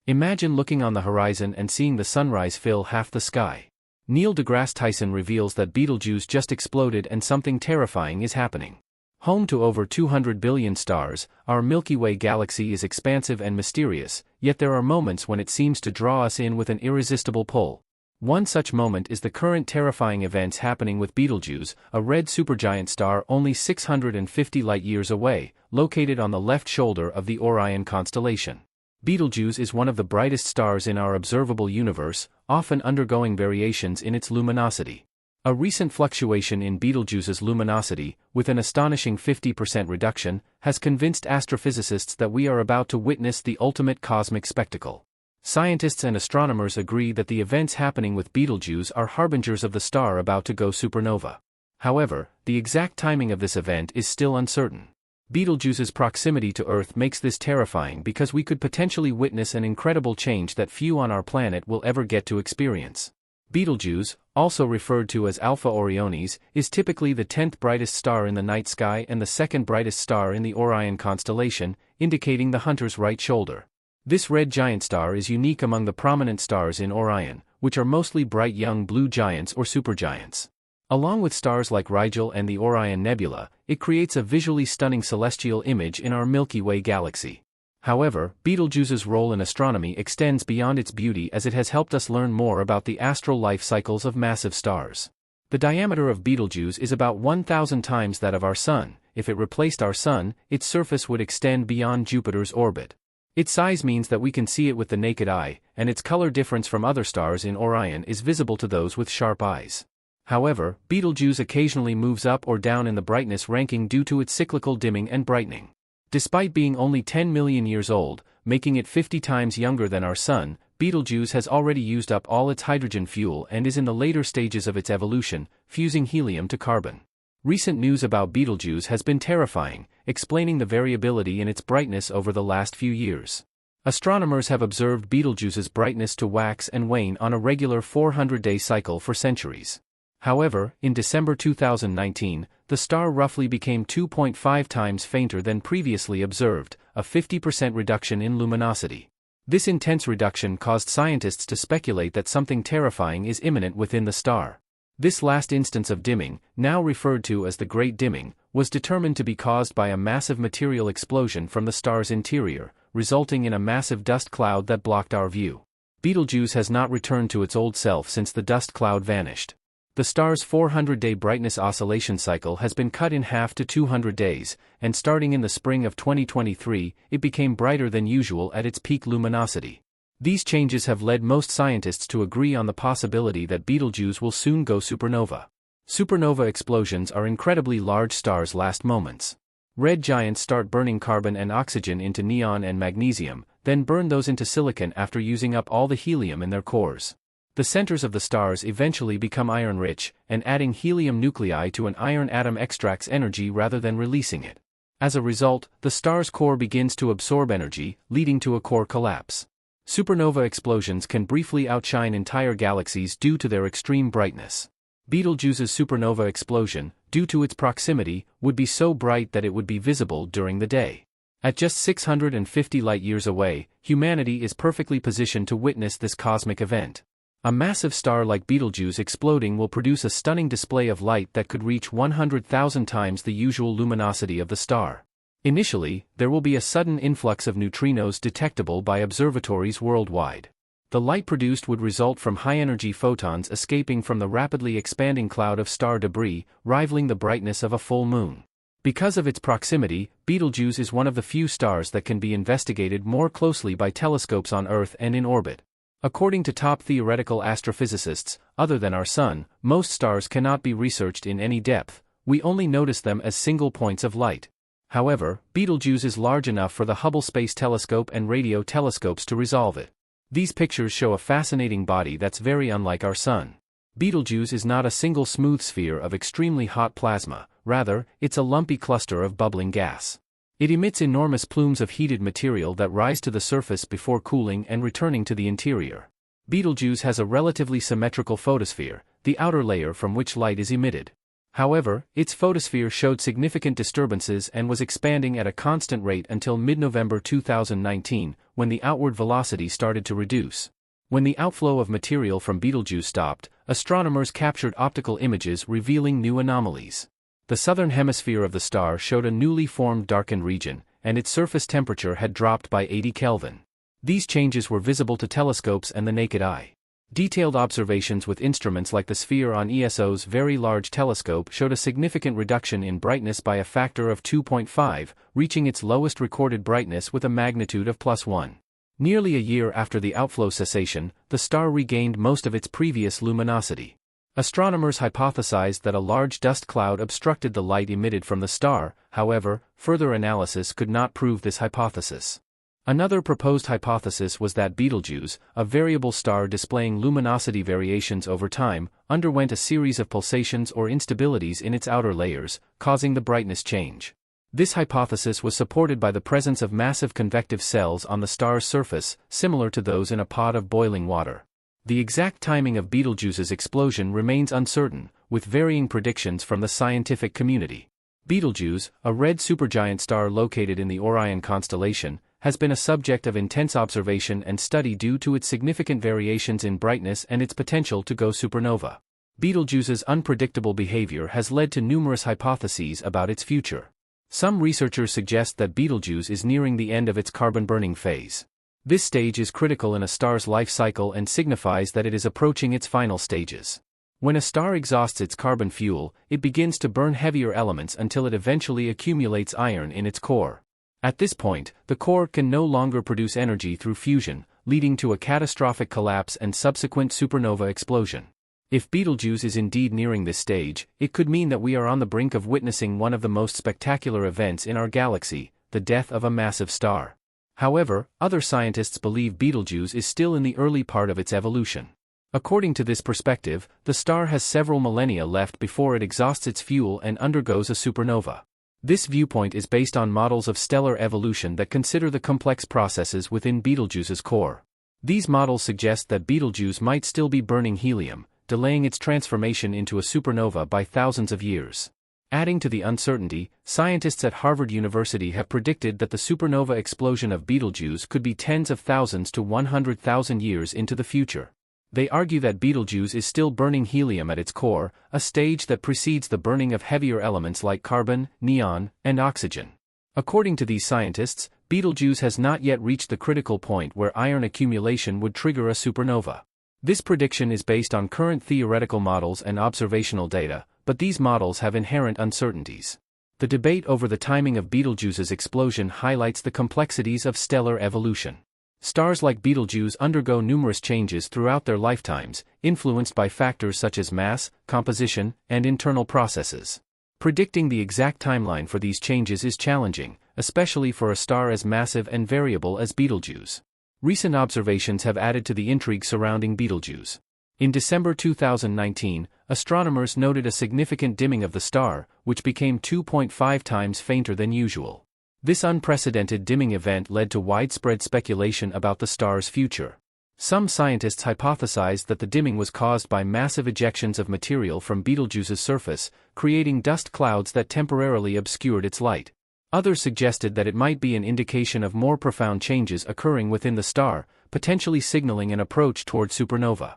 Imagine looking on the horizon and seeing the sunrise fill half the sky. Neil deGrasse Tyson reveals that Betelgeuse just exploded and something terrifying is happening. Home to over 200 billion stars, our Milky Way galaxy is expansive and mysterious, yet there are moments when it seems to draw us in with an irresistible pull. One such moment is the current terrifying events happening with Betelgeuse, a red supergiant star only 650 light-years away, located on the left shoulder of the Orion constellation. Betelgeuse is one of the brightest stars in our observable universe, often undergoing variations in its luminosity. A recent fluctuation in Betelgeuse's luminosity, with an astonishing 50% reduction, has convinced astrophysicists that we are about to witness the ultimate cosmic spectacle. Scientists and astronomers agree that the events happening with Betelgeuse are harbingers of the star about to go supernova. However, the exact timing of this event is still uncertain. Betelgeuse's proximity to Earth makes this terrifying because we could potentially witness an incredible change that few on our planet will ever get to experience. Betelgeuse, also referred to as Alpha Orionis, is typically the 10th brightest star in the night sky and the second brightest star in the Orion constellation, indicating the hunter's right shoulder. This red giant star is unique among the prominent stars in Orion, which are mostly bright young blue giants or supergiants. Along with stars like Rigel and the Orion Nebula, it creates a visually stunning celestial image in our Milky Way galaxy. However, Betelgeuse's role in astronomy extends beyond its beauty as it has helped us learn more about the astral life cycles of massive stars. The diameter of Betelgeuse is about 1,000 times that of our Sun. If it replaced our Sun, its surface would extend beyond Jupiter's orbit. Its size means that we can see it with the naked eye, and its color difference from other stars in Orion is visible to those with sharp eyes. However, Betelgeuse occasionally moves up or down in the brightness ranking due to its cyclical dimming and brightening. Despite being only 10 million years old, making it 50 times younger than our Sun, Betelgeuse has already used up all its hydrogen fuel and is in the later stages of its evolution, fusing helium to carbon. Recent news about Betelgeuse has been terrifying, explaining the variability in its brightness over the last few years. Astronomers have observed Betelgeuse's brightness to wax and wane on a regular 400-day cycle for centuries. However, in December 2019, the star roughly became 2.5 times fainter than previously observed, a 50% reduction in luminosity. This intense reduction caused scientists to speculate that something terrifying is imminent within the star. This last instance of dimming, now referred to as the Great Dimming, was determined to be caused by a massive material explosion from the star's interior, resulting in a massive dust cloud that blocked our view. Betelgeuse has not returned to its old self since the dust cloud vanished. The star's 400-day brightness oscillation cycle has been cut in half to 200 days, and starting in the spring of 2023, it became brighter than usual at its peak luminosity. These changes have led most scientists to agree on the possibility that Betelgeuse will soon go supernova. Supernova explosions are incredibly large stars' last moments. Red giants start burning carbon and oxygen into neon and magnesium, then burn those into silicon after using up all the helium in their cores. The centers of the stars eventually become iron-rich, and adding helium nuclei to an iron atom extracts energy rather than releasing it. As a result, the star's core begins to absorb energy, leading to a core collapse. Supernova explosions can briefly outshine entire galaxies due to their extreme brightness. Betelgeuse's supernova explosion, due to its proximity, would be so bright that it would be visible during the day. At just 650 light-years away, humanity is perfectly positioned to witness this cosmic event. A massive star like Betelgeuse exploding will produce a stunning display of light that could reach 100,000 times the usual luminosity of the star. Initially, there will be a sudden influx of neutrinos detectable by observatories worldwide. The light produced would result from high-energy photons escaping from the rapidly expanding cloud of star debris, rivaling the brightness of a full moon. Because of its proximity, Betelgeuse is one of the few stars that can be investigated more closely by telescopes on Earth and in orbit. According to top theoretical astrophysicists, other than our Sun, most stars cannot be researched in any depth. We only notice them as single points of light. However, Betelgeuse is large enough for the Hubble Space Telescope and radio telescopes to resolve it. These pictures show a fascinating body that's very unlike our Sun. Betelgeuse is not a single smooth sphere of extremely hot plasma, rather, it's a lumpy cluster of bubbling gas. It emits enormous plumes of heated material that rise to the surface before cooling and returning to the interior. Betelgeuse has a relatively symmetrical photosphere, the outer layer from which light is emitted. However, its photosphere showed significant disturbances and was expanding at a constant rate until mid-November 2019, when the outward velocity started to reduce. When the outflow of material from Betelgeuse stopped, astronomers captured optical images revealing new anomalies. The southern hemisphere of the star showed a newly formed darkened region, and its surface temperature had dropped by 80 Kelvin. These changes were visible to telescopes and the naked eye. Detailed observations with instruments like the sphere on ESO's Very Large Telescope showed a significant reduction in brightness by a factor of 2.5, reaching its lowest recorded brightness with a magnitude of +1. Nearly a year after the outflow cessation, the star regained most of its previous luminosity. Astronomers hypothesized that a large dust cloud obstructed the light emitted from the star. However, further analysis could not prove this hypothesis. Another proposed hypothesis was that Betelgeuse, a variable star displaying luminosity variations over time, underwent a series of pulsations or instabilities in its outer layers, causing the brightness change. This hypothesis was supported by the presence of massive convective cells on the star's surface, similar to those in a pot of boiling water. The exact timing of Betelgeuse's explosion remains uncertain, with varying predictions from the scientific community. Betelgeuse, a red supergiant star located in the Orion constellation, has been a subject of intense observation and study due to its significant variations in brightness and its potential to go supernova. Betelgeuse's unpredictable behavior has led to numerous hypotheses about its future. Some researchers suggest that Betelgeuse is nearing the end of its carbon-burning phase. This stage is critical in a star's life cycle and signifies that it is approaching its final stages. When a star exhausts its carbon fuel, it begins to burn heavier elements until it eventually accumulates iron in its core. At this point, the core can no longer produce energy through fusion, leading to a catastrophic collapse and subsequent supernova explosion. If Betelgeuse is indeed nearing this stage, it could mean that we are on the brink of witnessing one of the most spectacular events in our galaxy, the death of a massive star. However, other scientists believe Betelgeuse is still in the early part of its evolution. According to this perspective, the star has several millennia left before it exhausts its fuel and undergoes a supernova. This viewpoint is based on models of stellar evolution that consider the complex processes within Betelgeuse's core. These models suggest that Betelgeuse might still be burning helium, delaying its transformation into a supernova by thousands of years. Adding to the uncertainty, scientists at Harvard University have predicted that the supernova explosion of Betelgeuse could be tens of thousands to 100,000 years into the future. They argue that Betelgeuse is still burning helium at its core, a stage that precedes the burning of heavier elements like carbon, neon, and oxygen. According to these scientists, Betelgeuse has not yet reached the critical point where iron accumulation would trigger a supernova. This prediction is based on current theoretical models and observational data, but these models have inherent uncertainties. The debate over the timing of Betelgeuse's explosion highlights the complexities of stellar evolution. Stars like Betelgeuse undergo numerous changes throughout their lifetimes, influenced by factors such as mass, composition, and internal processes. Predicting the exact timeline for these changes is challenging, especially for a star as massive and variable as Betelgeuse. Recent observations have added to the intrigue surrounding Betelgeuse. In December 2019, astronomers noted a significant dimming of the star, which became 2.5 times fainter than usual. This unprecedented dimming event led to widespread speculation about the star's future. Some scientists hypothesized that the dimming was caused by massive ejections of material from Betelgeuse's surface, creating dust clouds that temporarily obscured its light. Others suggested that it might be an indication of more profound changes occurring within the star, potentially signaling an approach toward supernova.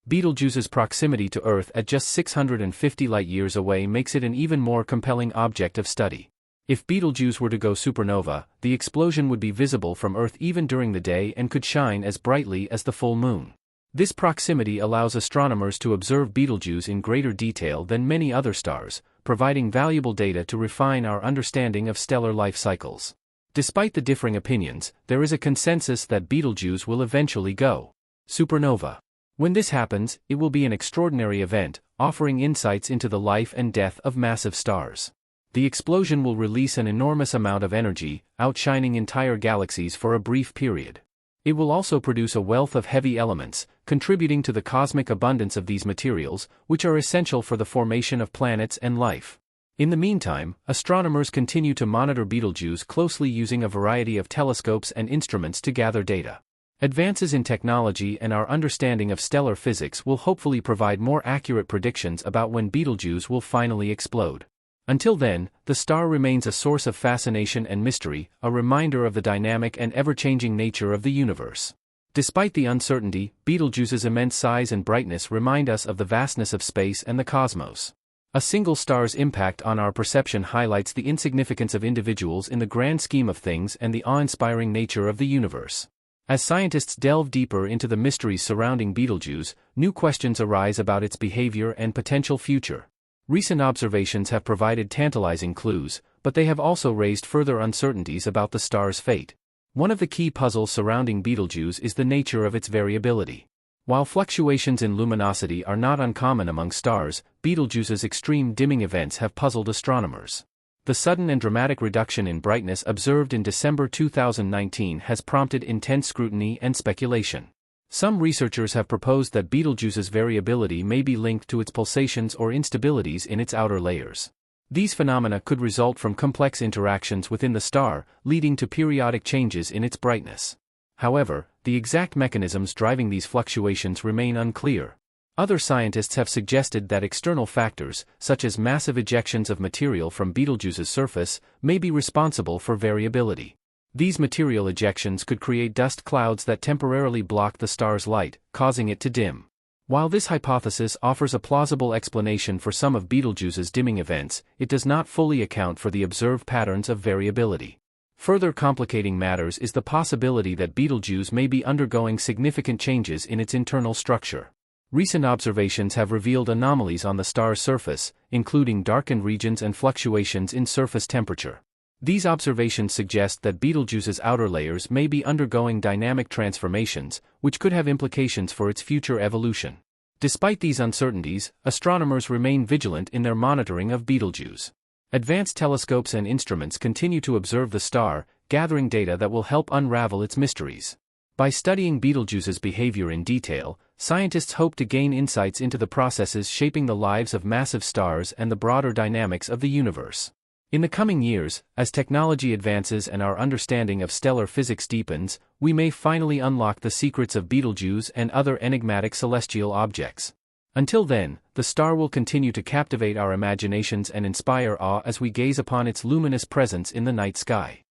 Betelgeuse's proximity to Earth at just 650 light-years away makes it an even more compelling object of study. If Betelgeuse were to go supernova, the explosion would be visible from Earth even during the day and could shine as brightly as the full moon. This proximity allows astronomers to observe Betelgeuse in greater detail than many other stars, providing valuable data to refine our understanding of stellar life cycles. Despite the differing opinions, there is a consensus that Betelgeuse will eventually go supernova. When this happens, it will be an extraordinary event, offering insights into the life and death of massive stars. The explosion will release an enormous amount of energy, outshining entire galaxies for a brief period. It will also produce a wealth of heavy elements, contributing to the cosmic abundance of these materials, which are essential for the formation of planets and life. In the meantime, astronomers continue to monitor Betelgeuse closely using a variety of telescopes and instruments to gather data. Advances in technology and our understanding of stellar physics will hopefully provide more accurate predictions about when Betelgeuse will finally explode. Until then, the star remains a source of fascination and mystery, a reminder of the dynamic and ever-changing nature of the universe. Despite the uncertainty, Betelgeuse's immense size and brightness remind us of the vastness of space and the cosmos. A single star's impact on our perception highlights the insignificance of individuals in the grand scheme of things and the awe-inspiring nature of the universe. As scientists delve deeper into the mysteries surrounding Betelgeuse, new questions arise about its behavior and potential future. Recent observations have provided tantalizing clues, but they have also raised further uncertainties about the star's fate. One of the key puzzles surrounding Betelgeuse is the nature of its variability. While fluctuations in luminosity are not uncommon among stars, Betelgeuse's extreme dimming events have puzzled astronomers. The sudden and dramatic reduction in brightness observed in December 2019 has prompted intense scrutiny and speculation. Some researchers have proposed that Betelgeuse's variability may be linked to its pulsations or instabilities in its outer layers. These phenomena could result from complex interactions within the star, leading to periodic changes in its brightness. However, the exact mechanisms driving these fluctuations remain unclear. Other scientists have suggested that external factors, such as massive ejections of material from Betelgeuse's surface, may be responsible for variability. These material ejections could create dust clouds that temporarily block the star's light, causing it to dim. While this hypothesis offers a plausible explanation for some of Betelgeuse's dimming events, it does not fully account for the observed patterns of variability. Further complicating matters is the possibility that Betelgeuse may be undergoing significant changes in its internal structure. Recent observations have revealed anomalies on the star's surface, including darkened regions and fluctuations in surface temperature. These observations suggest that Betelgeuse's outer layers may be undergoing dynamic transformations, which could have implications for its future evolution. Despite these uncertainties, astronomers remain vigilant in their monitoring of Betelgeuse. Advanced telescopes and instruments continue to observe the star, gathering data that will help unravel its mysteries. By studying Betelgeuse's behavior in detail, scientists hope to gain insights into the processes shaping the lives of massive stars and the broader dynamics of the universe. In the coming years, as technology advances and our understanding of stellar physics deepens, we may finally unlock the secrets of Betelgeuse and other enigmatic celestial objects. Until then, the star will continue to captivate our imaginations and inspire awe as we gaze upon its luminous presence in the night sky.